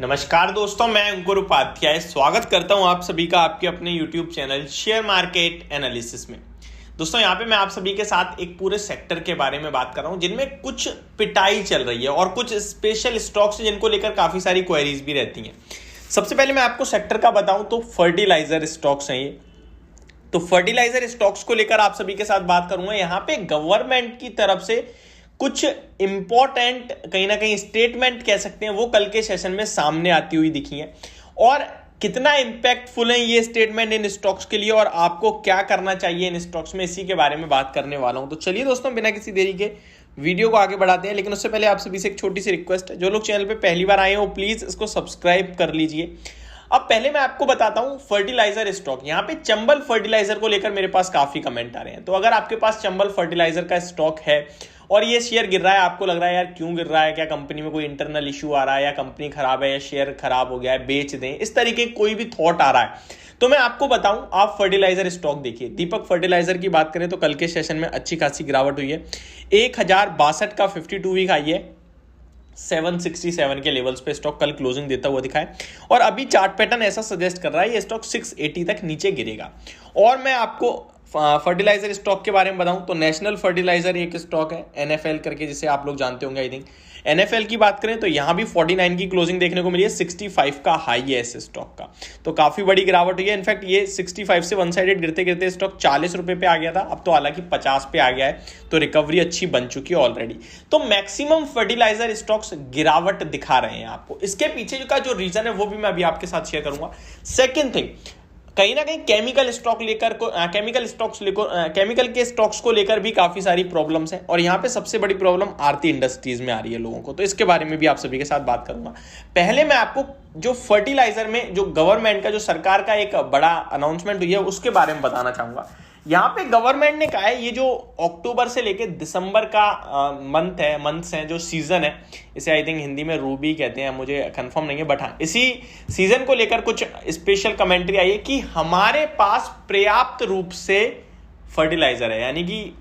नमस्कार दोस्तों, मैं अंकुर उपाध्याय स्वागत करता हूं आप सभी का आपके अपने YouTube channel share market analysis में। दोस्तों यहाँ पे मैं आप सभी के साथ एक पूरे सेक्टर के बारे में बात कर रहा हूं जिनमें कुछ पिटाई चल रही है और कुछ स्पेशल स्टॉक्स जिनको लेकर काफी सारी क्वेरीज भी रहती हैं। सबसे पहले मैं आपको सेक्टर का बताऊं तो फर्टिलाइजर स्टॉक्स हैं ये। तो फर्टिलाइजर स्टॉक्स को लेकर आप सभी के साथ बात करूंगा। यहाँ पे गवर्नमेंट की तरफ से कुछ इंपॉर्टेंट कहीं ना कहीं स्टेटमेंट कह सकते हैं वो कल के सेशन में सामने आती हुई दिखी है और कितना इंपैक्टफुल है ये स्टेटमेंट इन स्टॉक्स के लिए और आपको क्या करना चाहिए इन स्टॉक्स में, इसी के बारे में बात करने वाला हूं। तो चलिए दोस्तों, बिना किसी देरी के वीडियो को आगे बढ़ाते हैं। लेकिन उससे पहले आप सभी से एक छोटी सी रिक्वेस्ट है, जो लोग चैनल पे पहली बार आए हो प्लीज इसको सब्सक्राइब कर लीजिए। अब पहले मैं आपको बताता हूं फर्टिलाइजर स्टॉक। यहाँ पे चंबल फर्टिलाइजर को लेकर मेरे पास काफी कमेंट आ रहे हैं। तो अगर आपके पास चंबल फर्टिलाइजर का स्टॉक है और ये शेयर गिर रहा है, आपको लग रहा है यार क्यों गिर रहा है, क्या कंपनी में कोई इंटरनल इशू आ रहा है या कंपनी खराब है या शेयर खराब हो गया है, बेच दें, इस तरीके कोई भी थॉट आ रहा है, तो मैं आपको बताऊं आप फर्टिलाइजर स्टॉक देखिए। दीपक फर्टिलाइजर की बात करें तो कल के सेशन में अच्छी खासी गिरावट हुई है। 1062 का 52 वीक आई है, 767 के लेवल्स पे स्टॉक कल क्लोजिंग देता हुआ दिखा है और अभी चार्ट पैटर्न ऐसा सजेस्ट कर रहा है ये स्टॉक 680 तक नीचे गिरेगा। और मैं आपको फर्टिलाइजर स्टॉक के बारे में बताऊं तो नेशनल फर्टिलाइजर एक स्टॉक है एनएफएल करके, जिसे आप लोग जानते होंगे आई थिंक। एनएफएल की बात करें तो यहां भी 49 की क्लोजिंग देखने को मिली है, 65 का हाई है इस स्टॉक का, तो काफी बड़ी गिरावट हुई है। इनफैक्ट ये 65 से वन साइडेड गिरते गिरते स्टॉक 40 रुपए पे आ गया था, अब तो हालांकि 50 पे आ गया है, तो रिकवरी अच्छी बन चुकी है ऑलरेडी। तो मैक्सिमम फर्टिलाइजर स्टॉक्स गिरावट दिखा रहे हैं आपको। इसके पीछे का जो रीजन है वो भी मैं अभी आपके साथ शेयर करूंगा। सेकेंड थिंग, कहीं ना कहीं केमिकल के स्टॉक्स को लेकर भी काफी सारी प्रॉब्लम्स हैं और यहां पे सबसे बड़ी प्रॉब्लम आरती इंडस्ट्रीज में आ रही है लोगों को, तो इसके बारे में भी आप सभी के साथ बात करूंगा। पहले मैं आपको जो फर्टिलाइजर में जो गवर्नमेंट का जो सरकार का एक बड़ा अनाउंसमेंट हुई है उसके बारे में बताना चाहूंगा। यहां पे गवर्नमेंट ने कहा है ये जो अक्टूबर से लेके दिसंबर का मंथ्स है जो सीजन है, इसे आई थिंक हिंदी में रूबी कहते हैं, मुझे कंफर्म नहीं है, बट हाँ इसी सीजन को लेकर कुछ स्पेशल कमेंट्री आई है कि हमारे पास पर्याप्त रूप से फर्टिलाइजर है, यानी कि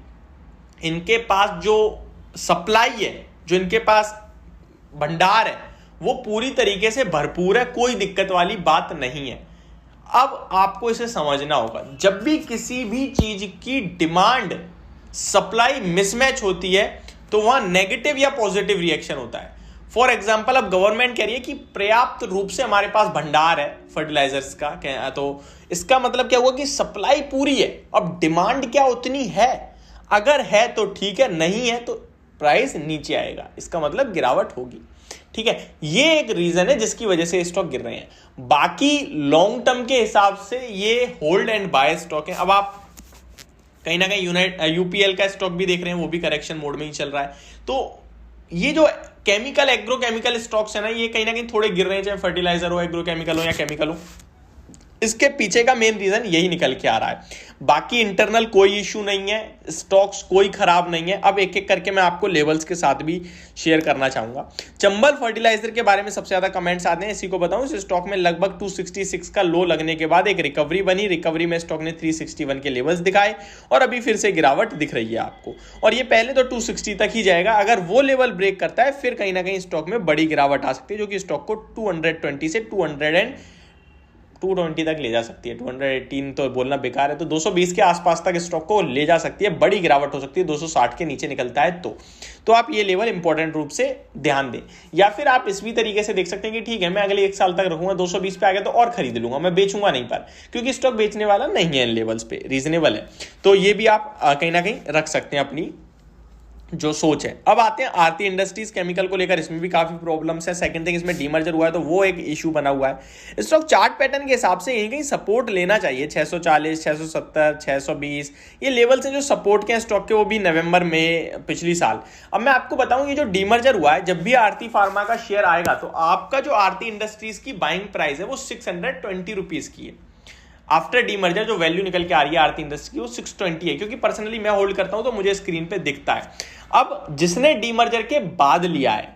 इनके पास जो सप्लाई है, जो इनके पास भंडार है वो पूरी तरीके से भरपूर है, कोई दिक्कत वाली बात नहीं है। अब आपको इसे समझना होगा, जब भी किसी भी चीज की डिमांड सप्लाई मिसमैच होती है तो वहां नेगेटिव या पॉजिटिव रिएक्शन होता है। फॉर एग्जांपल अब गवर्नमेंट कह रही है कि पर्याप्त रूप से हमारे पास भंडार है फर्टिलाइजर्स का, तो इसका मतलब क्या हुआ कि सप्लाई पूरी है, अब डिमांड क्या उतनी है, अगर है तो ठीक है, नहीं है तो प्राइस नीचे आएगा, इसका मतलब गिरावट होगी। ठीक है, ये एक रीजन है जिसकी वजह से स्टॉक गिर रहे हैं। बाकी लॉन्ग टर्म के हिसाब से ये होल्ड एंड बाय स्टॉक है। अब आप कहीं ना कहीं यूपीएल का स्टॉक भी देख रहे हैं, वो भी करेक्शन मोड में ही चल रहा है। तो ये जो केमिकल एग्रोकेमिकल स्टॉक्स है ना, ये कहीं ना कहीं थोड़े गिर रहे हैं, चाहे फर्टिलाइजर हो, एग्रोकेमिकल हो या केमिकल हो। इसके पीछे का मेन रीजन यही निकल के आ रहा है, बाकी इंटरनल कोई इशू नहीं है, स्टॉक्स कोई खराब नहीं है। अब एक एक करके मैं आपको लेवल्स के साथ भी शेयर करना चाहूंगा। चंबल फर्टिलाइजर के बारे में सबसे ज्यादा कमेंट्स आते हैं, इसी को बताऊं। इस स्टॉक में लगभग 266 का लो लगने के बाद एक रिकवरी बनी, रिकवरी में स्टॉक ने 361 के लेवल्स दिखाए और अभी फिर से गिरावट दिख रही है आपको, और ये पहले तो 260 तक ही जाएगा। अगर वो लेवल ब्रेक करता है फिर कहीं ना कहीं स्टॉक में बड़ी गिरावट आ सकती है, जो कि स्टॉक को 220 से 220 तक ले जा सकती है। 218 तो बोलना बेकार है, तो 220 के आसपास तक स्टॉक को ले जा सकती है, बड़ी गिरावट हो सकती है 260 के नीचे निकलता है तो आप ये लेवल इंपॉर्टेंट रूप से ध्यान दें। या फिर आप इस भी तरीके से देख सकते हैं कि ठीक है मैं अगले 1 साल तक रखूंगा, 220 पे आ गया तो और खरीद लूंगा, मैं बेचूंगा नहीं, पर क्योंकि स्टॉक बेचने वाला नहीं है, इन लेवल्स पे रीजनेबल है, तो ये भी आप कहीं ना कहीं रख सकते हैं अपनी जो सोच है। अब आते हैं आरती इंडस्ट्रीज केमिकल को लेकर, इसमें भी काफी प्रॉब्लम्स है। सेकंड थिंग, इसमें डीमर्जर हुआ है तो वो एक इशू बना हुआ है। स्टॉक चार्ट पैटर्न के हिसाब से कहीं सपोर्ट लेना चाहिए, 640, 670, 620 ये लेवल्स हैं जो सपोर्ट के स्टॉक के, वो भी नवंबर में पिछली साल। अब मैं आपको बताऊं ये जो डीमर्जर हुआ है, जब भी आरती फार्मा का शेयर आएगा तो आपका जो आरती इंडस्ट्रीज की बाइंग प्राइस है वो 620 रुपीज की है। आफ्टर डीमर्जर जो वैल्यू निकल के आ रही है आरती इंडस्ट्री की वो 620 है, क्योंकि पर्सनली मैं होल्ड करता हूं तो मुझे स्क्रीन पे दिखता है। अब जिसने डीमर्जर के बाद लिया है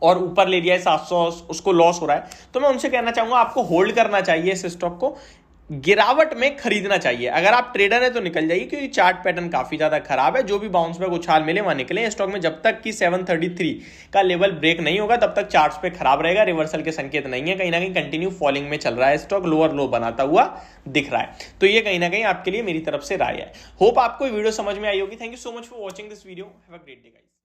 और ऊपर ले लिया है 700, उसको लॉस हो रहा है, तो मैं उनसे कहना चाहूंगा आपको होल्ड करना चाहिए इस स्टॉक को। गिरावट में खरीदना चाहिए। अगर आप ट्रेडर है तो निकल जाइए, क्योंकि चार्ट पैटर्न काफी ज्यादा खराब है। जो भी बाउंस बैक उछाल मिले वहां निकले स्टॉक में। जब तक कि 733 का लेवल ब्रेक नहीं होगा तब तक चार्ट्स पे खराब रहेगा, रिवर्सल के संकेत नहीं है। कहीं ना कहीं कंटिन्यू फॉलिंग में चल रहा है स्टॉक, लोअर लो बनाता हुआ दिख रहा है। तो ये कहीं ना कहीं आपके लिए मेरी तरफ से राय है। होप आपको वीडियो समझ में आई होगी। Thank you so much for watching this video. Have a great day guys.